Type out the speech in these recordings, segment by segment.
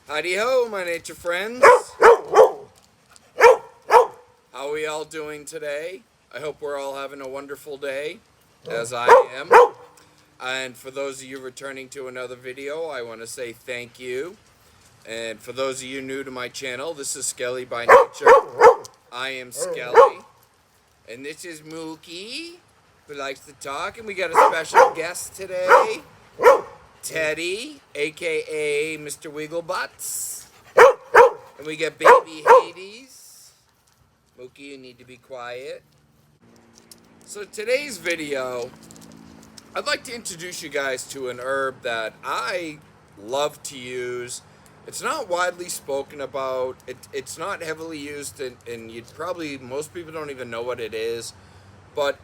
Howdy ho, my nature friends. How are we all doing today? I hope we're all having a wonderful day, as I am. And for those of you returning to another video, I want to say thank you. And for those of you new to my channel, this is Skelly by Nature. I am Skelly. And this is Mookie, who likes to talk. And we got a special guest today, Teddy, aka Mr. Wigglebutts. And we got baby Hades. Mookie, you need to be quiet. So today's video, I'd like to introduce you guys to an herb that I love to use. It's not widely spoken about. It's not heavily used, and most people don't even know what it is. But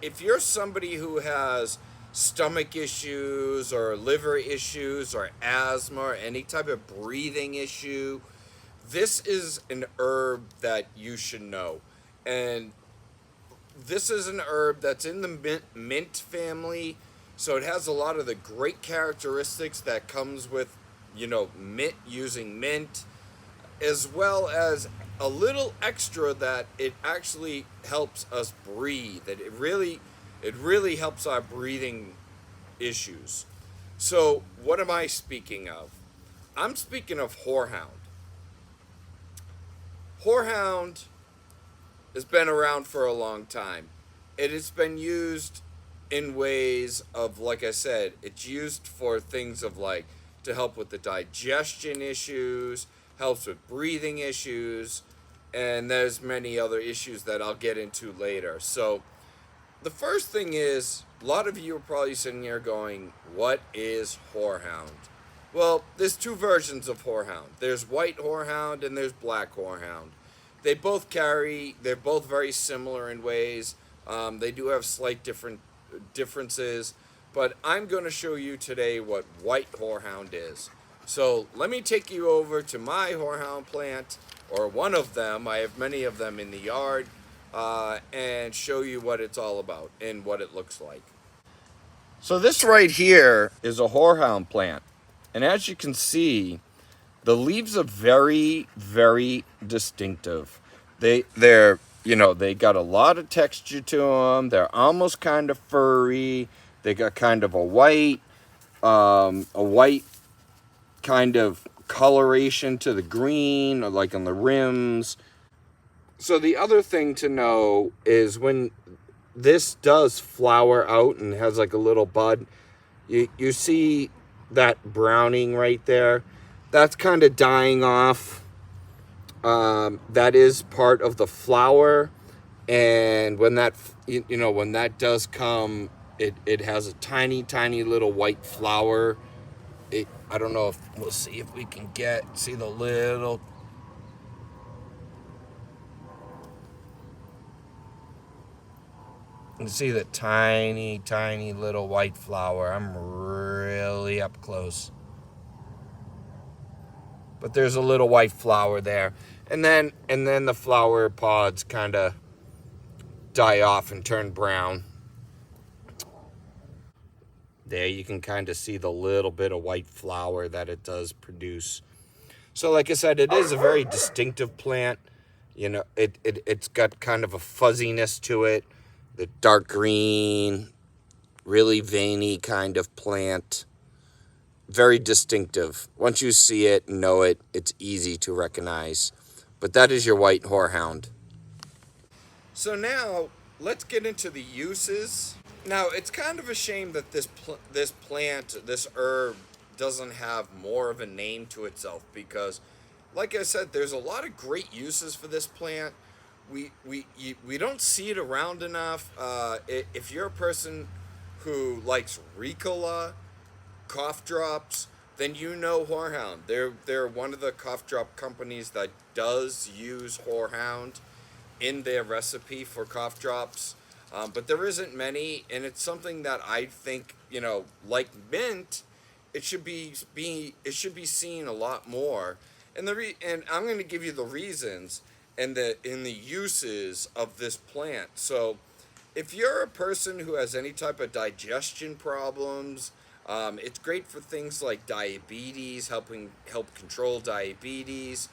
if you're somebody who has stomach issues or liver issues or asthma or any type of breathing issue, this is an herb that you should know. And this is an herb that's in the mint family, so it has a lot of the great characteristics that comes with, mint, using mint, as well as a little extra that it actually helps us breathe. That it really helps our breathing issues. So what am I speaking of? I'm speaking of horehound. Horehound has been around for a long time. It has been used in ways of, like I said, it's used for things of like to help with the digestion issues, helps with breathing issues, and there's many other issues that I'll get into later. So the first thing is, a lot of you are probably sitting here going, what is horehound? Well, there's two versions of horehound. There's white horehound and there's black horehound. They're both very similar in ways. They do have slight differences, but I'm going to show you today what white horehound is. So let me take you over to my horehound plant, or one of them. I have many of them in the yard, and show you what it's all about and what it looks like. So this right here is a horehound plant, and as you can see, the leaves are very, very distinctive. They got a lot of texture to them. They're almost kind of furry. They got kind of a white kind of coloration to the green, or like on the rims. So the other thing to know is when this does flower out and has like a little bud, you see that browning right there. That's kind of dying off. That is part of the flower, and when that does come, it has a tiny little white flower. I don't know if we'll see if we can see the little. You can see the tiny little white flower. I'm really up close. But there's a little white flower there. And then the flower pods kind of die off and turn brown. There you can kind of see the little bit of white flower that it does produce. So like I said, it is a very distinctive plant. It's got kind of a fuzziness to it. The dark green, really veiny kind of plant. Very distinctive. Once you see it and know it, it's easy to recognize. But that is your white horehound. So now, let's get into the uses. Now, it's kind of a shame that this herb, doesn't have more of a name to itself, because, like I said, there's a lot of great uses for this plant. We don't see it around enough. If you're a person who likes Ricola, cough drops, then you know horehound. They're one of the cough drop companies that does use horehound in their recipe for cough drops. But there isn't many, and it's something that I think, like mint, it should be seen a lot more. And I'm going to give you the reasons and the uses of this plant. So if you're a person who has any type of digestion problems, It's great for things like diabetes, help control diabetes.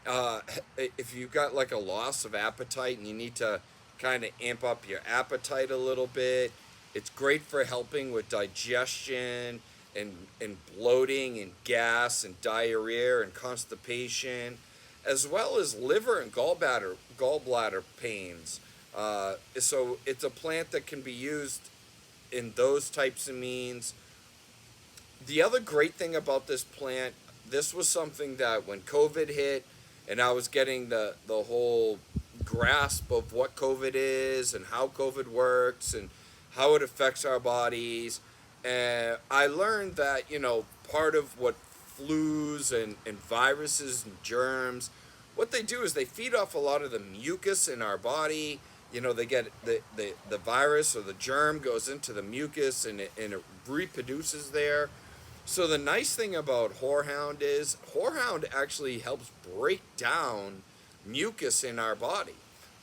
uh, if you've got like a loss of appetite and you need to kind of amp up your appetite a little bit, it's great for helping with digestion and bloating and gas and diarrhea and constipation, as well as liver and gallbladder pains. So it's a plant that can be used in those types of means. The other great thing about this plant, this was something that when COVID hit and I was getting the whole grasp of what COVID is and how COVID works and how it affects our bodies, and I learned that, part of what flus and viruses and germs, what they do is they feed off a lot of the mucus in our body. They get the virus or the germ goes into the mucus and it reproduces there. So the nice thing about Horehound is Horehound actually helps break down mucus in our body.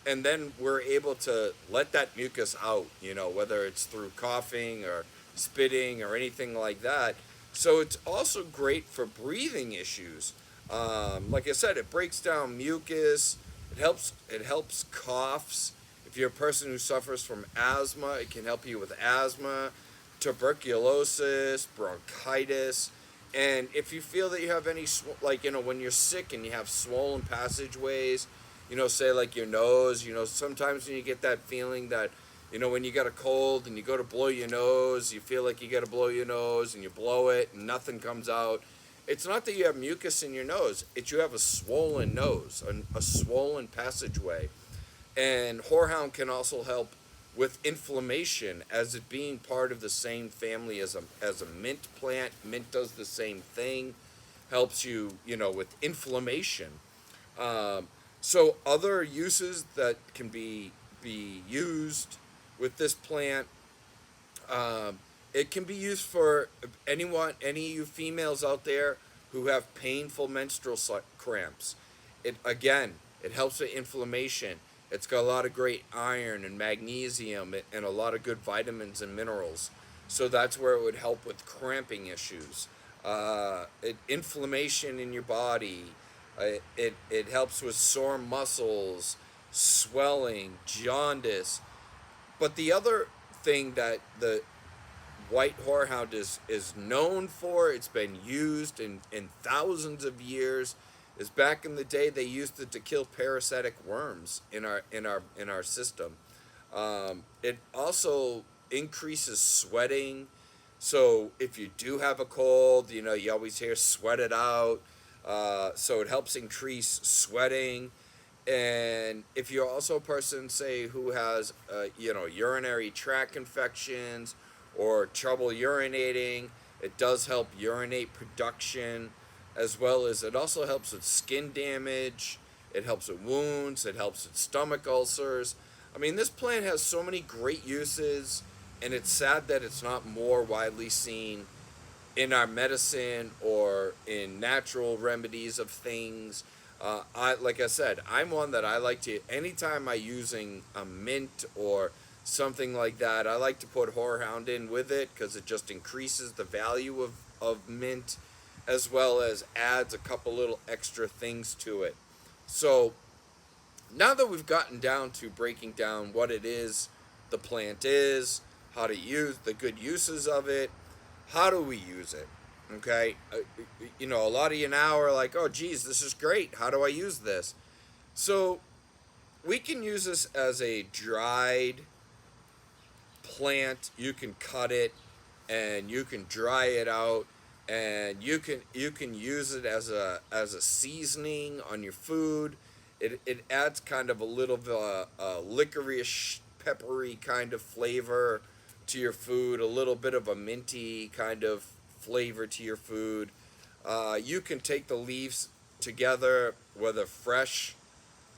And then we're able to let that mucus out, whether it's through coughing or spitting or anything like that. So it's also great for breathing issues. Like I said, it breaks down mucus. It helps coughs. If you're a person who suffers from asthma, it can help you with asthma, tuberculosis, bronchitis. And if you feel that you have any, when you're sick and you have swollen passageways, say like your nose, sometimes when you get that feeling that, when you got a cold and you go to blow your nose, you feel like you got to blow your nose and you blow it and nothing comes out. It's not that you have mucus in your nose, it's you have a swollen nose, a swollen passageway. And Horehound can also help with inflammation, as it being part of the same family as a mint plant. Mint does the same thing, helps you, with inflammation. So other uses that can be used with this plant, it can be used for any of you females out there who have painful menstrual cramps. It helps with inflammation. It's got a lot of great iron and magnesium and a lot of good vitamins and minerals. So that's where it would help with cramping issues, inflammation in your body. It helps with sore muscles, swelling, jaundice. But the other thing that the white horehound is known for, it's been used in thousands of years, is back in the day they used it to kill parasitic worms in our system. It also increases sweating. So if you do have a cold, you always hear sweat it out. So it helps increase sweating. And if you're also a person, say, who has, urinary tract infections or trouble urinating, it does help urinate production, as well as it also helps with skin damage. It helps with wounds. It helps with stomach ulcers. I mean, this plant has so many great uses, and it's sad that it's not more widely seen in our medicine or in natural remedies of things. Like I said, I'm one that I like to, anytime I'm using a mint or something like that, I like to put Horehound in with it because it just increases the value of mint, as well as adds a couple little extra things to it. So now that we've gotten down to breaking down what it is, the plant is, how to use the good uses of it, how do we use it? Okay, a lot of you now are like, oh, geez, this is great. How do I use this? So we can use this as a dried plant. You can cut it and you can dry it out, and you can use it as a seasoning on your food. It adds kind of a little bit of a licorice, peppery kind of flavor to your food, a little bit of a minty kind of flavor to your food. You can take the leaves together, whether fresh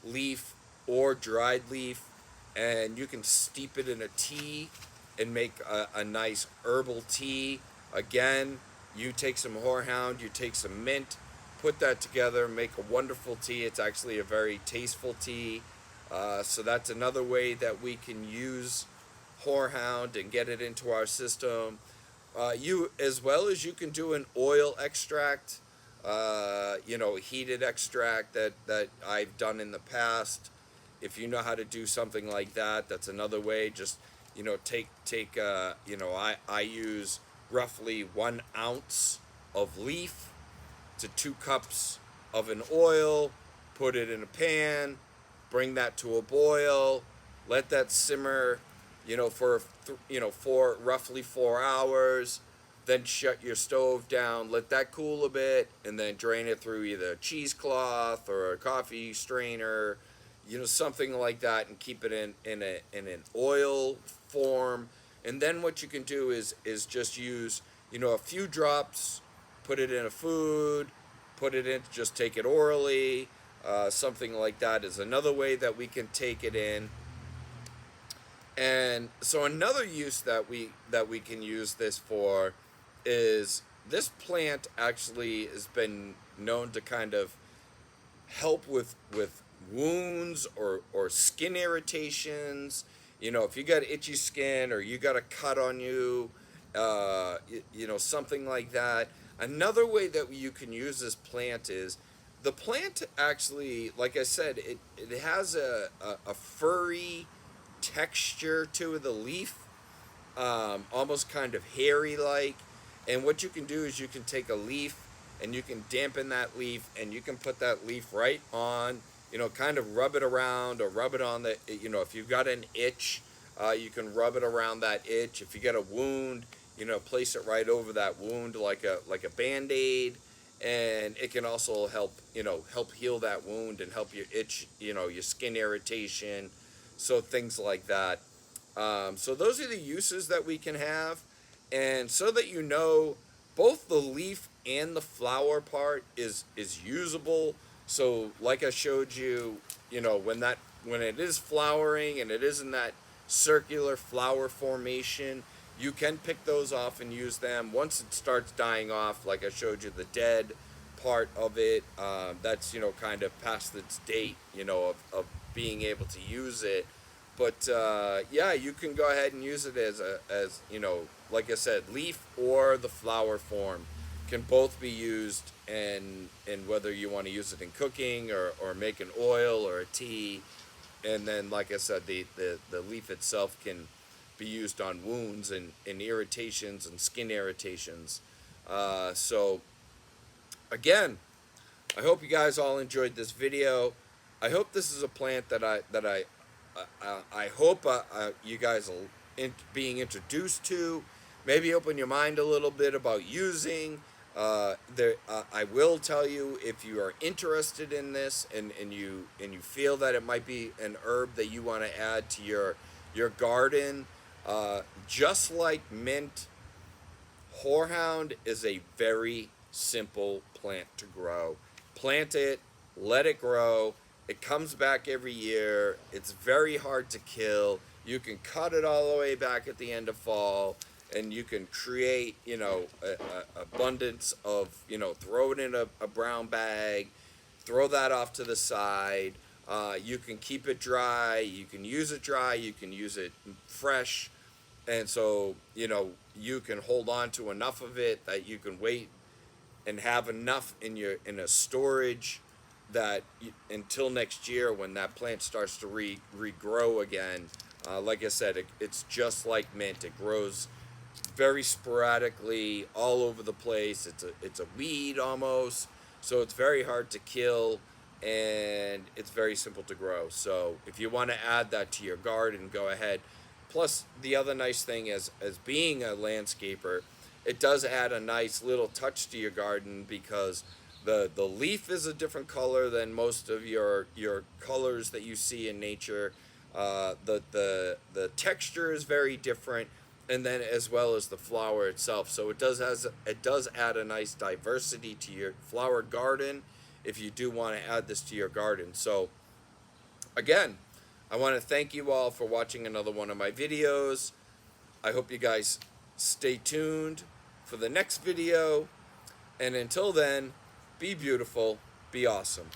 leaf or dried leaf, and you can steep it in a tea and make a nice herbal tea. Again, you take some Horehound, you take some mint, put that together, make a wonderful tea. It's actually a very tasteful tea. So that's another way that we can use Horehound and get it into our system. You as well as you can do an oil extract, heated extract that I've done in the past. If you know how to do something like that, that's another way. Just take I use roughly 1 ounce of leaf to 2 cups of an oil, put it in a pan, bring that to a boil, let that simmer, for roughly 4 hours. Then shut your stove down, let that cool a bit, and then drain it through either a cheesecloth or a coffee strainer, something like that, and keep it in an oil form. And then what you can do is just use a few drops, put it in a food, put it in, just take it orally. Something like that is another way that we can take it in. And so another use that we can use this for is this plant actually has been known to kind of help with wounds or skin irritations. If you got itchy skin or you got a cut on you, something like that. Another way that you can use this plant is the plant actually, like I said, it has a furry texture to the leaf, almost kind of hairy like. And what you can do is you can take a leaf and you can dampen that leaf and you can put that leaf right on, kind of rub it around or rub it on if you've got an itch, you can rub it around that itch. If you get a wound, place it right over that wound like a Band-Aid. And it can also help heal that wound and help your itch, your skin irritation. So things like that. So those are the uses that we can have. And so that both the leaf and the flower part is usable. So like I showed you, when it is flowering and it is in that circular flower formation, you can pick those off and use them. Once it starts dying off, like I showed you, the dead part of it, that's kind of past its date, of being able to use it. But yeah, you can go ahead and use it as like I said, leaf or the flower form can both be used, and whether you want to use it in cooking or make an oil or a tea. And then, like I said, the leaf itself can be used on wounds and irritations and skin irritations. So again, I hope you guys all enjoyed this video. I hope this is a plant that I hope you guys will being introduced to, maybe open your mind a little bit about using. I will tell you, if you are interested in this and you feel that it might be an herb that you want to add to your garden, just like mint, horehound is a very simple plant to grow. Plant it, let it grow. It comes back every year. It's very hard to kill. You can cut it all the way back at the end of fall, and you can create, abundance of, throw it in a brown bag, throw that off to the side. You can keep it dry. You can use it dry. You can use it fresh. And so, you can hold on to enough of it that you can wait and have enough in a storage that until next year when that plant starts to regrow again. Like I said, it's just like mint. It grows very sporadically all over the place. It's a weed almost, so it's very hard to kill, and it's very simple to grow. So if you want to add that to your garden, go ahead. Plus, the other nice thing as being a landscaper, it does add a nice little touch to your garden, because the leaf is a different color than most of your colors that you see in nature. The texture is very different, and then as well as the flower itself. So it does add a nice diversity to your flower garden if you do want to add this to your garden. So again, I want to thank you all for watching another one of my videos. I hope you guys stay tuned for the next video. And until then, be beautiful, be awesome.